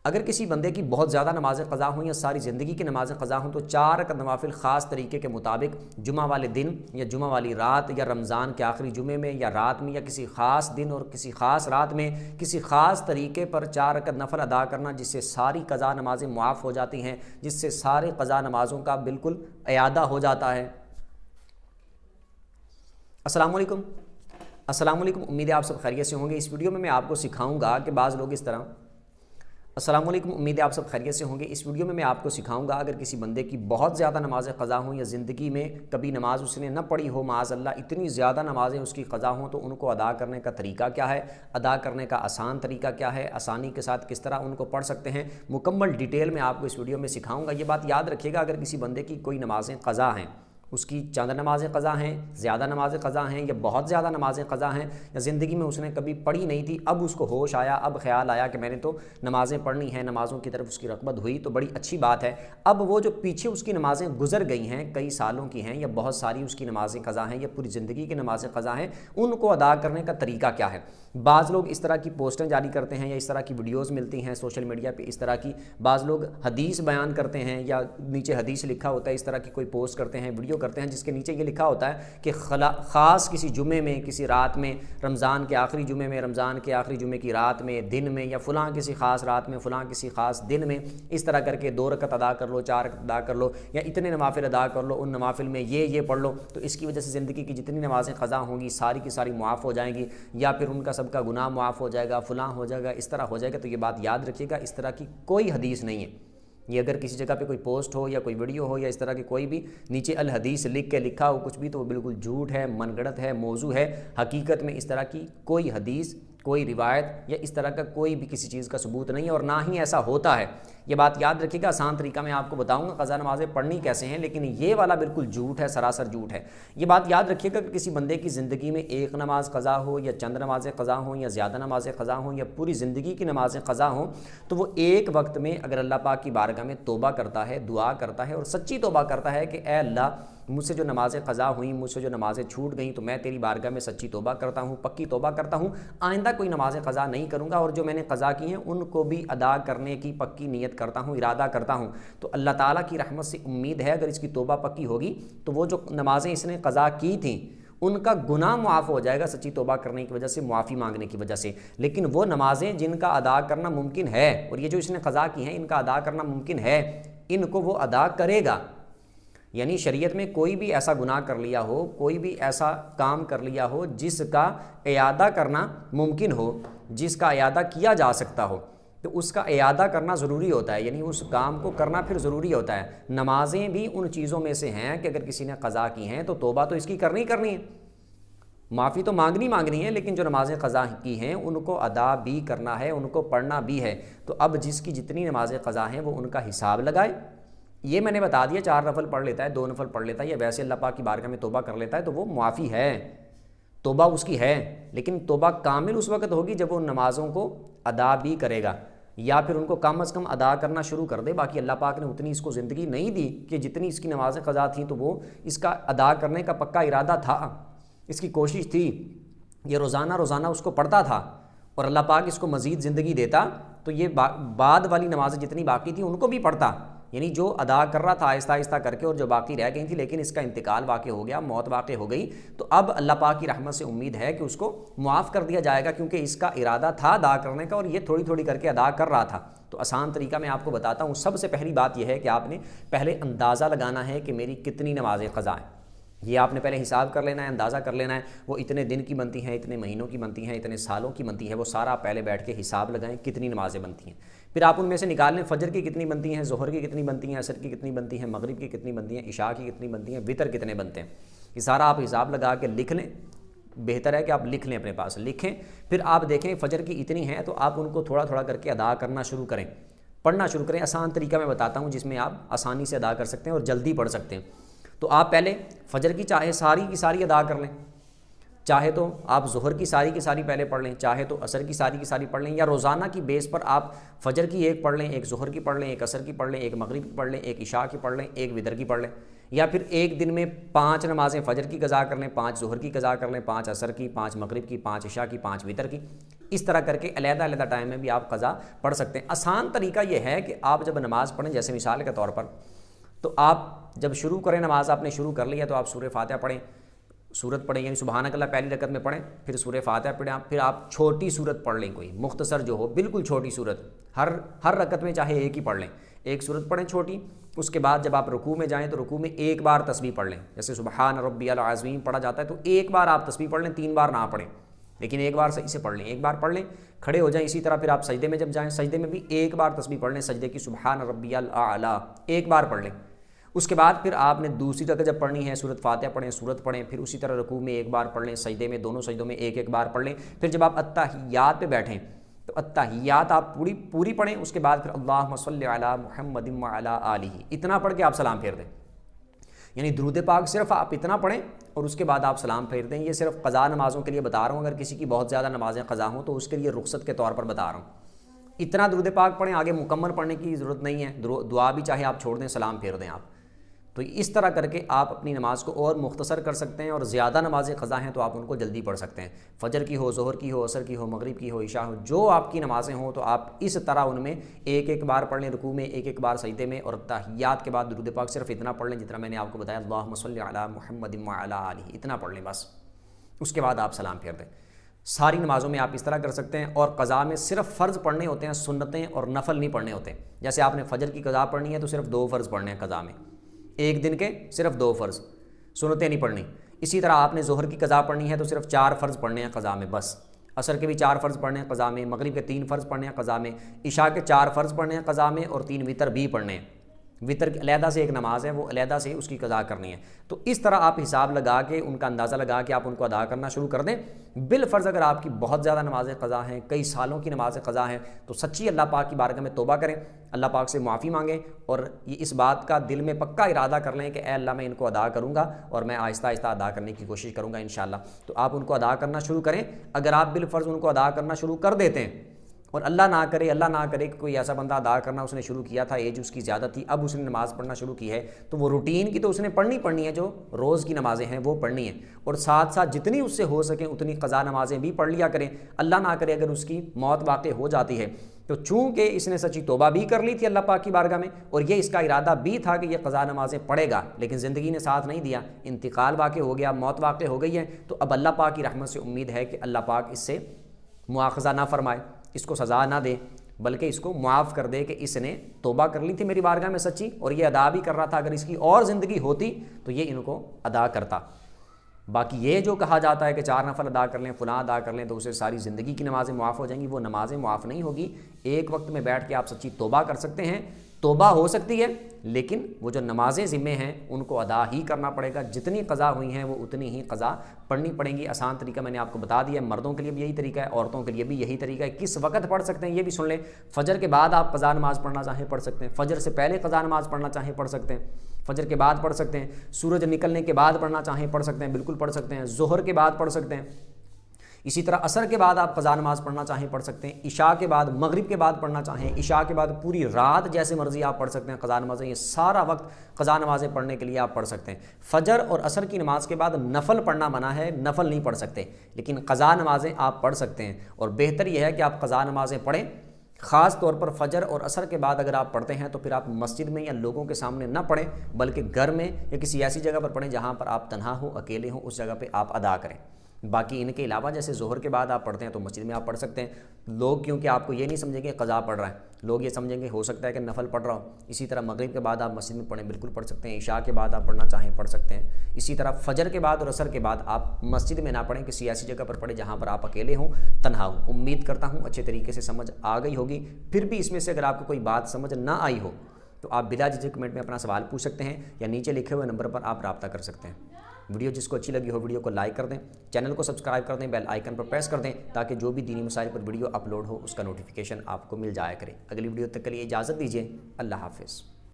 اگر کسی بندے کی بہت زیادہ نمازیں قضا ہوں یا ساری زندگی کی نمازیں قضا ہوں تو 4 رکعت نوافل خاص طریقے کے مطابق جمعہ والے دن یا جمعہ والی رات یا رمضان کے آخری جمعے میں یا رات میں یا کسی خاص دن اور کسی خاص رات میں کسی خاص طریقے پر 4 رکعت نفل ادا کرنا، جس سے ساری قضا نمازیں معاف ہو جاتی ہیں، جس سے سارے قضا نمازوں کا بالکل اعادہ ہو جاتا ہے۔ السلام علیکم، السلام علیکم، امید ہے آپ سب خیریت سے ہوں گے۔ اس ویڈیو میں آپ کو سکھاؤں گا کہ بعض لوگ اس طرح السلام علیکم، امید ہے آپ سب خیریت سے ہوں گے۔ اس ویڈیو میں آپ کو سکھاؤں گا اگر کسی بندے کی بہت زیادہ نمازیں قضا ہوں یا زندگی میں کبھی نماز اس نے نہ پڑھی ہو، معاذ اللہ اتنی زیادہ نمازیں اس کی قضا ہوں، تو ان کو ادا کرنے کا طریقہ کیا ہے، ادا کرنے کا آسان طریقہ کیا ہے، آسانی کے ساتھ کس طرح ان کو پڑھ سکتے ہیں، مکمل ڈیٹیل میں آپ کو اس ویڈیو میں سکھاؤں گا۔ یہ بات یاد رکھیے گا، اگر کسی بندے کی کوئی نمازیں قضا ہیں، اس کی چند نمازیں قضا ہیں، زیادہ نمازیں قضا ہیں یا بہت زیادہ نمازیں قضا ہیں، یا زندگی میں اس نے کبھی پڑھی نہیں تھی، اب اس کو ہوش آیا، اب خیال آیا کہ میں نے تو نمازیں پڑھنی ہیں، نمازوں کی طرف اس کی رغبت ہوئی، تو بڑی اچھی بات ہے۔ اب وہ جو پیچھے اس کی نمازیں گزر گئی ہیں، کئی سالوں کی ہیں یا بہت ساری اس کی نمازیں قضا ہیں یا پوری زندگی کی نمازیں قضا ہیں، ان کو ادا کرنے کا طریقہ کیا ہے۔ بعض لوگ اس طرح کی پوسٹیں جاری کرتے ہیں یا اس طرح کی ویڈیوز ملتی ہیں سوشل میڈیا پہ اس طرح کی، بعض لوگ حدیث بیان کرتے ہیں یا نیچے حدیث لکھا ہوتا ہے، اس طرح کی کوئی پوسٹ کرتے ہیں، ویڈیو کرتے ہیں، جس کے نیچے یہ لکھا ہوتا ہے کہ خاص کسی جمعے میں، کسی رات میں، رمضان کے آخری جمعے میں، رمضان کے آخری جمعے کی رات میں، دن میں، یا فلاں کسی خاص رات میں، فلاں کسی خاص دن میں، اس طرح کر کے 2 رکعت ادا کر لو، 4 رکعت ادا کر لو، یا اتنے نوافل ادا کر لو، ان نوافل میں یہ پڑھ لو، تو اس کی وجہ سے زندگی کی جتنی نمازیں قضا ہوں گی ساری کی ساری معاف ہو جائیں گی، یا پھر ان کا سب کا گناہ معاف ہو جائے گا، فلاں ہو جائے گا، اس طرح ہو جائے گا۔ تو یہ بات یاد رکھیے گا، اس طرح کی کوئی حدیث نہیں ہے۔ یہ اگر کسی جگہ پہ کوئی پوسٹ ہو یا کوئی ویڈیو ہو یا اس طرح کی کوئی بھی نیچے الحدیث لکھ کے لکھا ہو کچھ بھی، تو وہ بالکل جھوٹ ہے، من گڑت ہے، موضوع ہے۔ حقیقت میں اس طرح کی کوئی حدیث، کوئی روایت یا اس طرح کا کوئی بھی کسی چیز کا ثبوت نہیں ہے، اور نہ ہی ایسا ہوتا ہے۔ یہ بات یاد رکھیے گا، آسان طریقہ میں آپ کو بتاؤں گا قضا نمازیں پڑھنی کیسے ہیں، لیکن یہ والا بالکل جھوٹ ہے، سراسر جھوٹ ہے۔ یہ بات یاد رکھیے گا کہ کسی بندے کی زندگی میں ایک نماز قضا ہو یا چند نمازیں قضا ہوں یا زیادہ نمازیں قضا ہوں یا پوری زندگی کی نمازیں قضا ہوں، تو وہ ایک وقت میں اگر اللہ پاک کی بارگاہ میں توبہ کرتا ہے، دعا کرتا ہے اور سچی توبہ کرتا ہے کہ اے اللہ، مجھ سے جو نمازیں قضا ہوئیں، مجھ سے جو نمازیں چھوٹ گئیں، تو میں تیری بارگاہ میں سچی توبہ کرتا ہوں، پکی توبہ کرتا ہوں، آئندہ کوئی نمازیں قضا نہیں کروں گا، اور جو میں نے قضا کی ہیں ان کو بھی ادا کرنے کی پکی نیت کرتا ہوں، ارادہ کرتا ہوں، تو اللہ تعالیٰ کی رحمت سے امید ہے اگر اس کی توبہ پکی ہوگی تو وہ جو نمازیں اس نے قضا کی تھیں ان کا گناہ معاف ہو جائے گا سچی توبہ کرنے کی وجہ سے، معافی مانگنے کی وجہ سے۔ لیکن وہ نمازیں جن کا ادا کرنا ممکن ہے، اور یہ جو اس نے قضا کی ہیں ان کا ادا کرنا ممکن ہے، ان کو وہ ادا کرے گا۔ یعنی شریعت میں کوئی بھی ایسا گناہ کر لیا ہو، کوئی بھی ایسا کام کر لیا ہو جس کا اعادہ کرنا ممکن ہو، جس کا اعادہ کیا جا سکتا ہو، تو اس کا اعادہ کرنا ضروری ہوتا ہے، یعنی اس کام کو کرنا پھر ضروری ہوتا ہے۔ نمازیں بھی ان چیزوں میں سے ہیں کہ اگر کسی نے قضا کی ہیں تو توبہ تو اس کی کرنی ہے، معافی تو مانگنی ہے، لیکن جو نمازیں قضا کی ہیں ان کو ادا بھی کرنا ہے، ان کو پڑھنا بھی ہے۔ تو اب جس کی جتنی نمازیں قضا ہیں وہ ان کا حساب لگائے۔ یہ میں نے بتا دیا، 4 نفل پڑھ لیتا ہے، 2 نفل پڑھ لیتا ہے، یا ویسے اللہ پاک کی بارگاہ میں توبہ کر لیتا ہے تو وہ معافی ہے، توبہ اس کی ہے، لیکن توبہ کامل اس وقت ہوگی جب وہ نمازوں کو ادا بھی کرے گا، یا پھر ان کو کم از کم ادا کرنا شروع کر دے۔ باقی اللہ پاک نے اتنی اس کو زندگی نہیں دی کہ جتنی اس کی نمازیں قضا تھیں تو وہ اس کا ادا کرنے کا پکا ارادہ تھا، اس کی کوشش تھی، یہ روزانہ اس کو پڑھتا تھا، اور اللہ پاک اس کو مزید زندگی دیتا تو یہ بعد والی نمازیں جتنی باقی تھیں ان کو بھی پڑھتا، یعنی جو ادا کر رہا تھا آہستہ آہستہ کر کے، اور جو باقی رہ گئی تھی، لیکن اس کا انتقال واقع ہو گیا، موت واقع ہو گئی، تو اب اللہ پاک کی رحمت سے امید ہے کہ اس کو معاف کر دیا جائے گا، کیونکہ اس کا ارادہ تھا ادا کرنے کا اور یہ تھوڑی تھوڑی کر کے ادا کر رہا تھا۔ تو آسان طریقہ میں آپ کو بتاتا ہوں۔ سب سے پہلی بات یہ ہے کہ آپ نے پہلے اندازہ لگانا ہے کہ میری کتنی نمازیں قضا ہیں، یہ آپ نے پہلے حساب کر لینا ہے، اندازہ کر لینا ہے، وہ اتنے دن کی بنتی ہیں، اتنے مہینوں کی بنتی ہیں، اتنے سالوں کی بنتی ہیں، وہ سارا آپ پہلے بیٹھ کے حساب لگائیں کتنی نمازیں بنتی ہیں، پھر آپ ان میں سے نکال لیں فجر کی کتنی بنتی ہیں، ظہر کی کتنی بنتی ہیں، عصر کی کتنی بنتی ہیں، مغرب کی کتنی بنتی ہیں، عشاء کی کتنی بنتی ہیں، وتر کتنے بنتے ہیں، یہ سارا آپ حساب لگا کے لکھ لیں۔ بہتر ہے کہ آپ لکھ لیں، اپنے پاس لکھیں، پھر آپ دیکھیں فجر کی اتنی ہیں تو آپ ان کو تھوڑا تھوڑا کر کے ادا کرنا شروع کریں، پڑھنا شروع کریں۔ آسان طریقہ میں بتاتا ہوں جس میں آپ آسانی سے ادا کر سکتے ہیں اور جلدی پڑھ سکتے ہیں۔ تو آپ پہلے فجر کی چاہے ساری کی ساری ادا کر لیں، چاہے تو آپ ظہر کی ساری پہلے پڑھ لیں، چاہے تو عصر کی ساری پڑھ لیں، یا روزانہ کی بیس پر آپ فجر کی ایک پڑھ لیں، ایک ظہر کی پڑھ لیں، ایک عصر کی پڑھ لیں، ایک مغرب کی پڑھ لیں، ایک عشاء کی پڑھ لیں، ایک وتر کی پڑھ لیں، یا پھر ایک دن میں 5 نمازیں فجر کی قضا کر لیں، 5 ظہر کی قضا کر لیں، 5 عصر کی، 5 مغرب کی، 5 عشاء کی، 5 وتر کی۔ اس طرح کر کے علیحدہ علیحدہ ٹائم میں بھی آپ قضا پڑھ سکتے ہیں۔ آسان طریقہ یہ ہے کہ آپ جب نماز پڑھیں، جیسے مثال کے طور پر، تو آپ جب شروع کریں نماز، آپ نے شروع کر لیا تو آپ سورہ فاتحہ پڑھیں، سورت پڑھیں، یعنی سبحانک اللہ پہلی رکعت میں پڑھیں، پھر سورہ فاتحہ پڑھیں، پھر آپ چھوٹی سورت پڑھ لیں، کوئی مختصر جو ہو، بالکل چھوٹی سورت، ہر رکعت میں چاہے ایک ہی پڑھ لیں، ایک سورت پڑھیں چھوٹی۔ اس کے بعد جب آپ رکوع میں جائیں تو رکوع میں ایک بار تسبیح پڑھ لیں، جیسے سبحان ربی العظیم پڑھا جاتا ہے تو ایک بار آپ تسبیح پڑھ لیں، 3 بار نہ پڑھیں، لیکن ایک بار صحیح سے پڑھ لیں، ایک بار پڑھ لیں، کھڑے ہو جائیں۔ اسی طرح پھر آپ سجدے میں جب جائیں، سجدے میں بھی ایک بار تسبیح پڑھ لیں، سجدے کی سبحان ربی الاعلیٰ ایک بار پڑھ لیں۔ اس کے بعد پھر آپ نے دوسری رکعت جب پڑھنی ہے، سورۃ فاتحہ پڑھیں، سورت پڑھیں، پھر اسی طرح رکوع میں ایک بار پڑھ لیں، سجدے میں دونوں سجدوں میں ایک ایک بار پڑھ لیں۔ پھر جب آپ اتحیات پہ بیٹھیں تو اتحیات آپ پوری پڑھیں، اس کے بعد پھر اللہم صلی علی محمد وعلی آلہ اتنا پڑھ کے آپ سلام پھیر دیں، یعنی درود پاک صرف آپ اتنا پڑھیں اور اس کے بعد آپ سلام پھیر دیں۔ یہ صرف قضا نمازوں کے لیے بتا رہا ہوں، اگر کسی کی بہت زیادہ نمازیں قضا ہوں تو اس کے لیے رخصت کے طور پر بتا رہا ہوں۔ اتنا درود پاک پڑھیں، آگے مکمل پڑھنے کی ضرورت نہیں ہے، دعا بھی چاہے آپ چھوڑ دیں، سلام پھیر دیں آپ۔ تو اس طرح کر کے آپ اپنی نماز کو اور مختصر کر سکتے ہیں، اور زیادہ نمازیں قضا ہیں تو آپ ان کو جلدی پڑھ سکتے ہیں، فجر کی ہو، ظہر کی ہو، عصر کی ہو، مغرب کی ہو، عشاء ہو، جو آپ کی نمازیں ہوں تو آپ اس طرح ان میں ایک ایک بار پڑھ لیں، رکوع میں ایک ایک بار، سجدے میں، اور تحیات کے بعد درود پاک صرف اتنا پڑھ لیں جتنا میں نے آپ کو بتایا، اللہم صلی علی محمد وعلی آلہ اتنا پڑھ لیں بس، اس کے بعد آپ سلام پھیر دیں۔ ساری نمازوں میں آپ اس طرح کر سکتے ہیں، اور قضا میں صرف فرض پڑھنے ہوتے ہیں، سنتیں اور نفل نہیں پڑھنے ہوتے۔ جیسے آپ نے فجر کی قضا پڑھنی ہے تو صرف 2 فرض پڑھنے ہیں قضا میں، ایک دن کے صرف 2 فرض، سنتیں نہیں پڑھنی۔ اسی طرح آپ نے ظہر کی قضا پڑھنی ہے تو صرف 4 فرض پڑھنے ہیں قضا میں بس، عصر کے بھی 4 فرض پڑھنے ہیں قضا میں، مغرب کے 3 فرض پڑھنے ہیں قضا میں، عشاء کے 4 فرض پڑھنے ہیں قضا میں، اور 3 وتر بھی پڑھنے ہیں۔ وتر علیحدہ سے ایک نماز ہے، وہ علیحدہ سے اس کی قضا کرنی ہے۔ تو اس طرح آپ حساب لگا کے، ان کا اندازہ لگا کے آپ ان کو ادا کرنا شروع کر دیں۔ بالفرض اگر آپ کی بہت زیادہ نمازیں قضا ہیں، کئی سالوں کی نمازیں قضا ہیں، تو سچی اللہ پاک کی بارگاہ میں توبہ کریں، اللہ پاک سے معافی مانگیں، اور یہ اس بات کا دل میں پکا ارادہ کر لیں کہ اے اللہ میں ان کو ادا کروں گا، اور میں آہستہ آہستہ ادا کرنے کی کوشش کروں گا انشاءاللہ۔ تو آپ ان کو ادا کرنا شروع کریں۔ اگر آپ بالفرض ان کو ادا کرنا شروع کر دیتے ہیں، اور اللہ نہ کرے کہ کوئی ایسا بندہ ادا کرنا اس نے شروع کیا تھا، ایج اس کی زیادہ تھی، اب اس نے نماز پڑھنا شروع کی ہے، تو وہ روٹین کی تو اس نے پڑھنی ہے، جو روز کی نمازیں ہیں وہ پڑھنی ہیں، اور ساتھ ساتھ جتنی اس سے ہو سکیں اتنی قضا نمازیں بھی پڑھ لیا کریں۔ اللہ نہ کرے اگر اس کی موت واقع ہو جاتی ہے تو چونکہ اس نے سچی توبہ بھی کر لی تھی اللہ پاک کی بارگاہ میں، اور یہ اس کا ارادہ بھی تھا کہ یہ قضا نمازیں پڑھے گا، لیکن زندگی نے ساتھ نہیں دیا، انتقال واقع ہو گیا، موت واقع ہو گئی ہے، تو اب اللہ پاک کی رحمت سے امید ہے کہ اللہ پاک اس سے مواخذہ نہ فرمائے، اس کو سزا نہ دے، بلکہ اس کو معاف کر دے کہ اس نے توبہ کر لی تھی میری بارگاہ میں سچی، اور یہ ادا بھی کر رہا تھا، اگر اس کی اور زندگی ہوتی تو یہ ان کو ادا کرتا۔ باقی یہ جو کہا جاتا ہے کہ 4 نفل ادا کر لیں، فلاں ادا کر لیں تو اسے ساری زندگی کی نمازیں معاف ہو جائیں گی، وہ نمازیں معاف نہیں ہوگی۔ ایک وقت میں بیٹھ کے آپ سچی توبہ کر سکتے ہیں، توبہ ہو سکتی ہے، لیکن وہ جو نمازیں ذمے ہیں ان کو ادا ہی کرنا پڑے گا، جتنی قضا ہوئی ہیں وہ اتنی ہی قضا پڑھنی پڑیں گی۔ آسان طریقہ میں نے آپ کو بتا دیا ہے، مردوں کے لیے بھی یہی طریقہ ہے، عورتوں کے لیے بھی یہی طریقہ ہے۔ کس وقت پڑھ سکتے ہیں یہ بھی سن لیں۔ فجر کے بعد آپ قضا نماز پڑھنا چاہیں پڑھ سکتے ہیں، فجر سے پہلے قضا نماز پڑھنا چاہیں پڑھ سکتے ہیں، فجر کے بعد پڑھ سکتے ہیں، سورج نکلنے کے بعد پڑھنا چاہیں پڑھ سکتے ہیں، بالکل پڑھ سکتے ہیں، ظہر کے بعد پڑھ سکتے ہیں، اسی طرح عصر کے بعد آپ قضا نماز پڑھنا چاہیں پڑھ سکتے ہیں، عشاء کے بعد، مغرب کے بعد پڑھنا چاہیں، عشاء کے بعد پوری رات جیسے مرضی آپ پڑھ سکتے ہیں قضا نمازیں، یہ سارا وقت قضا نمازیں پڑھنے کے لیے آپ پڑھ سکتے ہیں۔ فجر اور عصر کی نماز کے بعد نفل پڑھنا منع ہے، نفل نہیں پڑھ سکتے، لیکن قضا نمازیں آپ پڑھ سکتے ہیں، اور بہتر یہ ہے کہ آپ قضا نمازیں پڑھیں۔ خاص طور پر فجر اور عصر کے بعد اگر آپ پڑھتے ہیں تو پھر آپ مسجد میں یا لوگوں کے سامنے نہ پڑھیں، بلکہ گھر میں یا کسی ایسی جگہ پر پڑھیں جہاں پر آپ تنہا ہوں، اکیلے ہوں، اس جگہ پہ آپ ادا کریں۔ باقی ان کے علاوہ جیسے ظہر کے بعد آپ پڑھتے ہیں تو مسجد میں آپ پڑھ سکتے ہیں۔ لوگ کیونکہ آپ کو یہ نہیں سمجھیں گے قضا پڑھ رہا ہے، لوگ یہ سمجھیں گے ہو سکتا ہے کہ نفل پڑھ رہا ہو۔ اسی طرح مغرب کے بعد آپ مسجد میں پڑھیں، بالکل پڑھ سکتے ہیں، عشاء کے بعد آپ پڑھنا چاہیں پڑھ سکتے ہیں۔ اسی طرح فجر کے بعد اور عصر کے بعد آپ مسجد میں نہ پڑھیں، کسی ایسی جگہ پر پڑھیں جہاں پر آپ اکیلے ہوں، تنہا ہوں۔ امید کرتا ہوں اچھے طریقے سے سمجھ آ گئی ہوگی۔ پھر بھی اس میں سے اگر آپ کو کوئی بات سمجھ نہ آئی ہو تو آپ بلا جھجک کمنٹ میں اپنا سوال پوچھ سکتے ہیں، یا نیچے لکھے ہوئے نمبر پر آپ رابطہ کر سکتے ہیں۔ ویڈیو جس کو اچھی لگی ہو ویڈیو کو لائک کر دیں، چینل کو سبسکرائب کر دیں، بیل آئیکن پر پریس کر دیں تاکہ جو بھی دینی مسائل پر ویڈیو اپلوڈ ہو اس کا نوٹیفیکیشن آپ کو مل جایا کرے۔ اگلی ویڈیو تک کے لیے اجازت دیجیے، اللہ حافظ۔